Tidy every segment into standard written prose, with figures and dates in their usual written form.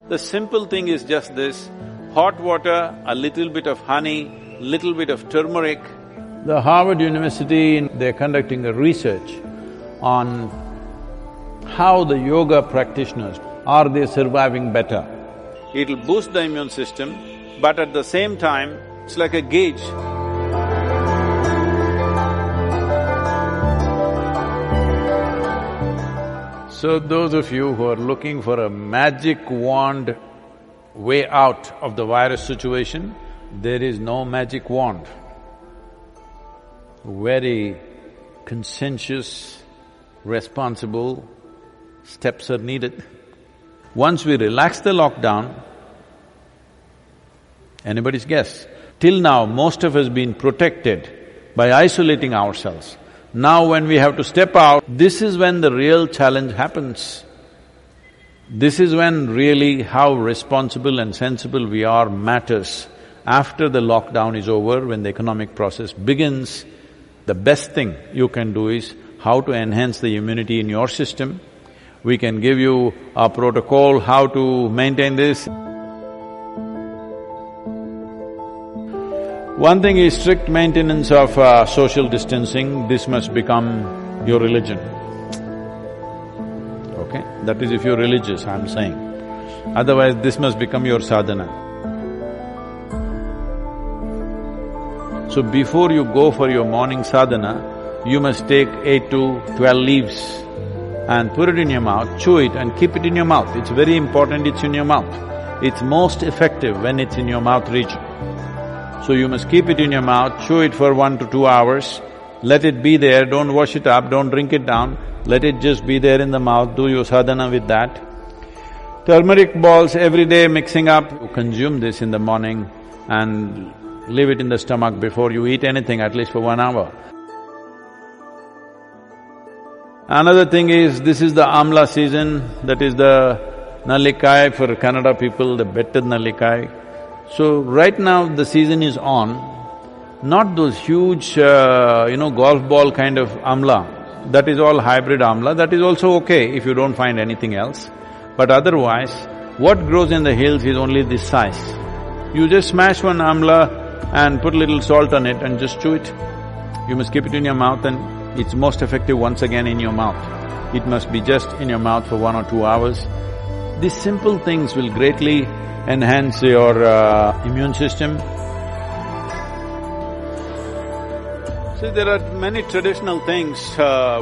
The simple thing is just this: hot water, a little bit of honey, little bit of turmeric. The Harvard University, they're conducting a research on how the yoga practitioners, are they surviving better? It'll boost the immune system, but at the same time, it's like a gauge. So those of you who are looking for a magic wand way out of the virus situation, there is no magic wand. Very conscientious, responsible steps are needed. Once we relax the lockdown, anybody's guess. Till now, most of us been protected by isolating ourselves. Now when we have to step out, this is when the real challenge happens. This is when really how responsible and sensible we are matters. After the lockdown is over, when the economic process begins, the best thing you can do is how to enhance the immunity in your system. We can give you a protocol how to maintain this. One thing is strict maintenance of social distancing. This must become your religion, okay? That is if you're religious, I'm saying. Otherwise, this must become your sadhana. So before you go for your morning sadhana, you must take 8 to 12 leaves and put it in your mouth, chew it and keep it in your mouth. It's very important it's in your mouth. It's most effective when it's in your mouth region. So you must keep it in your mouth, chew it for 1 to 2 hours, let it be there, don't wash it up, don't drink it down, let it just be there in the mouth, do your sadhana with that. Turmeric balls every day mixing up, consume this in the morning and leave it in the stomach before you eat anything, at least for 1 hour. Another thing is, this is the amla season, that is the nallikai for Kannada people, the better nallikai. So right now the season is on, not those huge, golf ball kind of amla. That is all hybrid amla, that is also okay if you don't find anything else. But otherwise, what grows in the hills is only this size. You just smash one amla and put a little salt on it and just chew it. You must keep it in your mouth and it's most effective once again in your mouth. It must be just in your mouth for 1 or 2 hours. These simple things will greatly enhance your immune system. See, there are many traditional things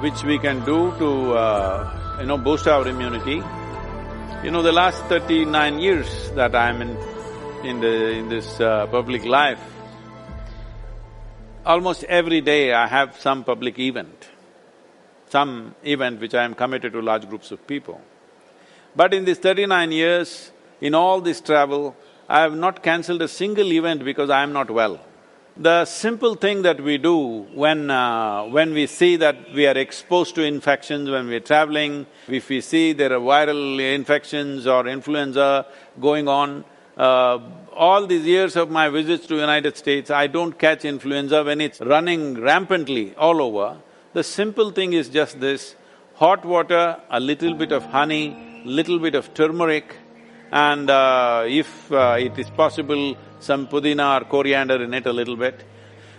which we can do to boost our immunity. The last 39 years that I'm in this public life, almost every day I have some public event, which I am committed to large groups of people. But in these 39 years, in all this travel, I have not cancelled a single event because I am not well. The simple thing that we do when we see that we are exposed to infections, when we are traveling, if we see there are viral infections or influenza going on, all these years of my visits to United States, I don't catch influenza when it's running rampantly all over. The simple thing is just this: hot water, a little bit of honey, little bit of turmeric, and if it is possible, some pudina or coriander in it a little bit.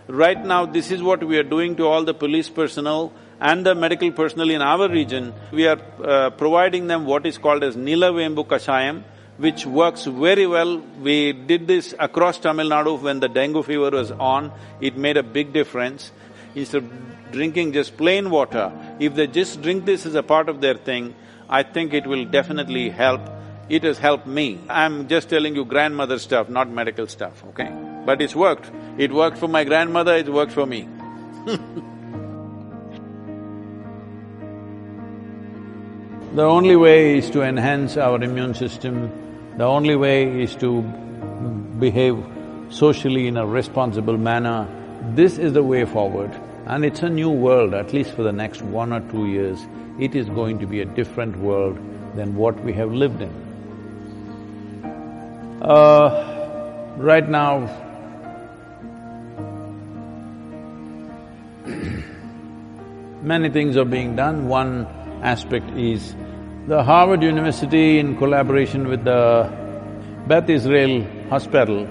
Right now, this is what we are doing to all the police personnel and the medical personnel in our region. We are providing them what is called as Nilavembu Kashayam, which works very well. We did this across Tamil Nadu when the dengue fever was on, it made a big difference. Instead of drinking just plain water, if they just drink this as a part of their thing, I think it will definitely help. It has helped me. I'm just telling you grandmother stuff, not medical stuff, okay? But it's worked. It worked for my grandmother, it worked for me. The only way is to enhance our immune system, the only way is to behave socially in a responsible manner. This is the way forward, and it's a new world, at least for the next 1 or 2 years. It is going to be a different world than what we have lived in. Right now, many things are being done. One aspect is The Harvard University, in collaboration with the Beth Israel Hospital,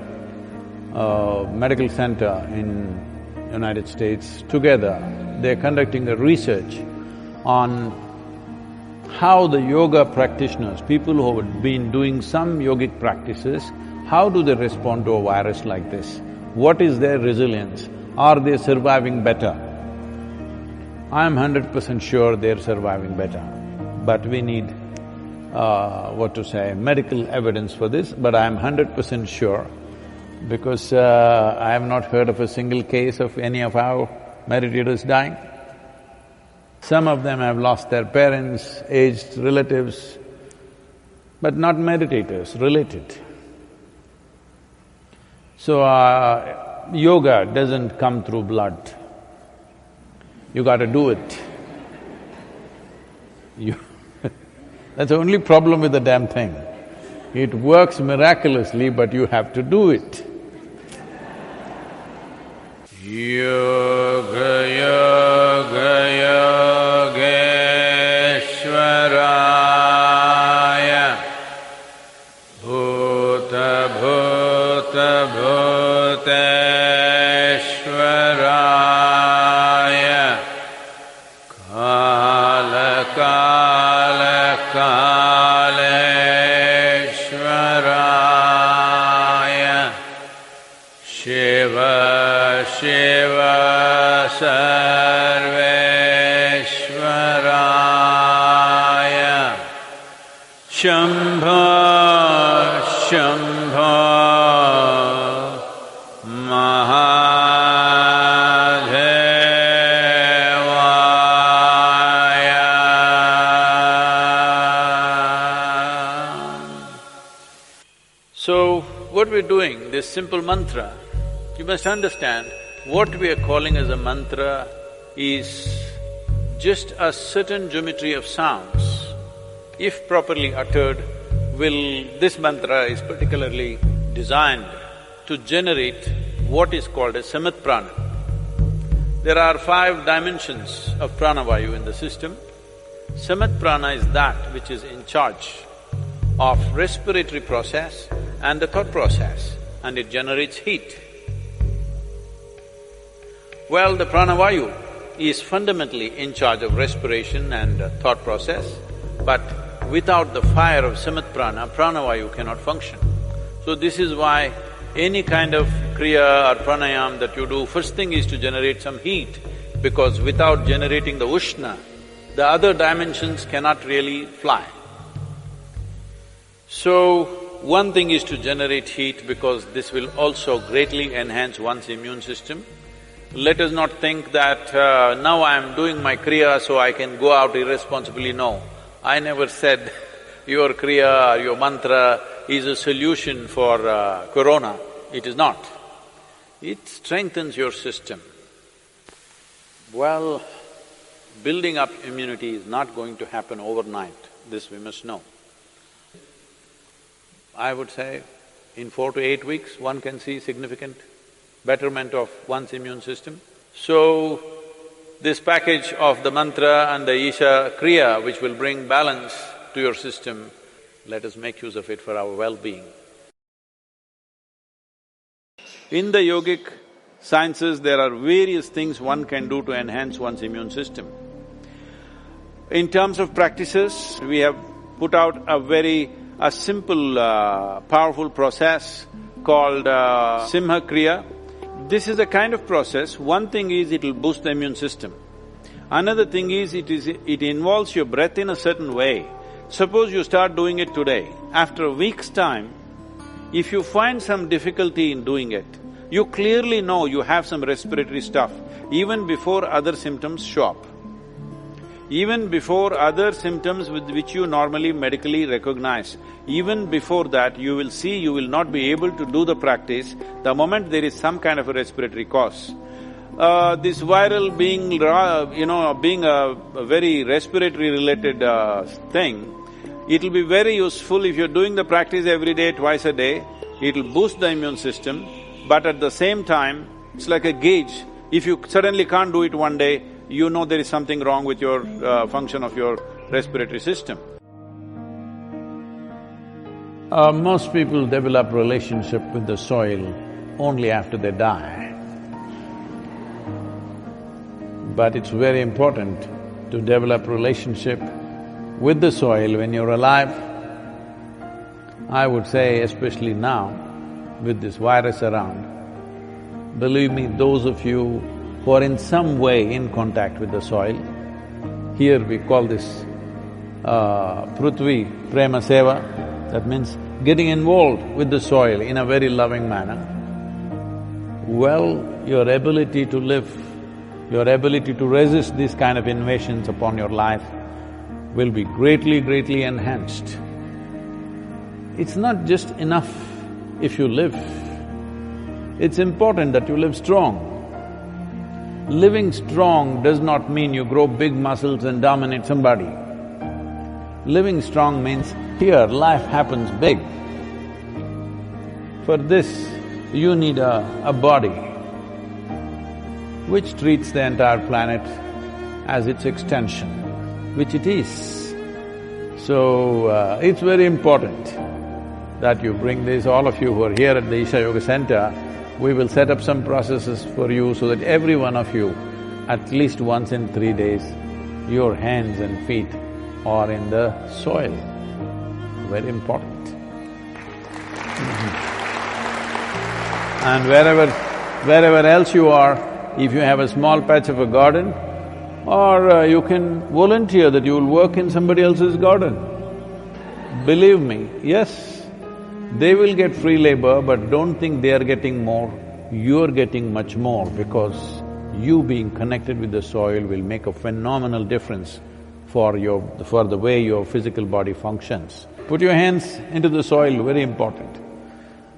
medical center in United States, together they're conducting a research on how the yoga practitioners, people who have been doing some yogic practices, how do they respond to a virus like this? What is their resilience? Are they surviving better? I'm 100% sure they're surviving better, but we need, medical evidence for this, but I'm 100% sure because I have not heard of a single case of any of our meditators dying. Some of them have lost their parents, aged relatives, but not meditators, related. So, yoga doesn't come through blood. You gotta do it. That's the only problem with the damn thing. It works miraculously, but you have to do it. Yoga yoga Yogeshwaraya Bhuta bhuta bhuteshwaraya Kala kala kaleshwaraya Shiva Shiva Sarveshwaraya Shambho Shambho Mahadevaya. So, what we're doing, this simple mantra, you must understand, what we are calling as a mantra is just a certain geometry of sounds. If properly uttered, this mantra is particularly designed to generate what is called as samat prana. There are 5 dimensions of pranavayu in the system. Samat prana is that which is in charge of respiratory process and the thought process, and it generates heat. Well, the pranavayu is fundamentally in charge of respiration and thought process, but without the fire of samat prana, pranavayu cannot function. So this is why any kind of kriya or pranayam that you do, first thing is to generate some heat, because without generating the ushna, the other dimensions cannot really fly. So, one thing is to generate heat because this will also greatly enhance one's immune system. Let us not think that now I am doing my kriya so I can go out irresponsibly. No, I never said your kriya or your mantra is a solution for corona. It is not. It strengthens your system. Well, building up immunity is not going to happen overnight, this we must know. I would say in 4 to 8 weeks, one can see significant betterment of one's immune system. So, this package of the mantra and the Isha Kriya, which will bring balance to your system, let us make use of it for our well-being. In the yogic sciences, there are various things one can do to enhance one's immune system. In terms of practices, we have put out a simple, powerful process called Simha Kriya. This is a kind of process. One thing is it will boost the immune system. Another thing is it involves your breath in a certain way. Suppose you start doing it today, after a week's time, if you find some difficulty in doing it, you clearly know you have some respiratory stuff even before other symptoms show up. Even before other symptoms with which you normally medically recognize, even before that you will see you will not be able to do the practice the moment there is some kind of a respiratory cause. This viral being, being a very respiratory related thing, it'll be very useful if you're doing the practice every day, twice a day, it'll boost the immune system, but at the same time, it's like a gauge. If you suddenly can't do it one day, you know there is something wrong with your function of your respiratory system. Most people develop relationship with the soil only after they die. But it's very important to develop relationship with the soil when you're alive. I would say especially now, with this virus around, believe me, those of you who are in some way in contact with the soil, here we call this Prithvi Prema Seva, that means getting involved with the soil in a very loving manner, well, your ability to live, your ability to resist these kind of invasions upon your life will be greatly enhanced. It's not just enough if you live, it's important that you live strong. Living strong does not mean you grow big muscles and dominate somebody. Living strong means here life happens big. For this, you need a body which treats the entire planet as its extension, which it is. So, it's very important that you bring this, all of you who are here at the Isha Yoga Center, we will set up some processes for you so that every one of you, at least once in 3 days, your hands and feet are in the soil. Very important. And wherever else you are, if you have a small patch of a garden, or you can volunteer that you will work in somebody else's garden. Believe me, yes, they will get free labor, but don't think they are getting more, you're getting much more because you being connected with the soil will make a phenomenal difference for the way your physical body functions. Put your hands into the soil, very important.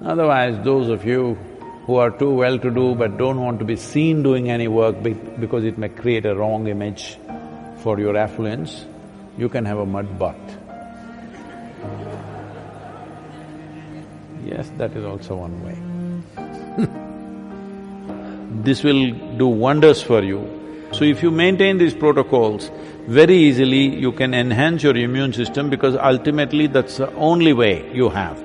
Otherwise, those of you who are too well-to-do but don't want to be seen doing any work because it may create a wrong image for your affluence, you can have a mud butt. Yes, that is also one way. This will do wonders for you. So if you maintain these protocols, very easily you can enhance your immune system because ultimately that's the only way you have.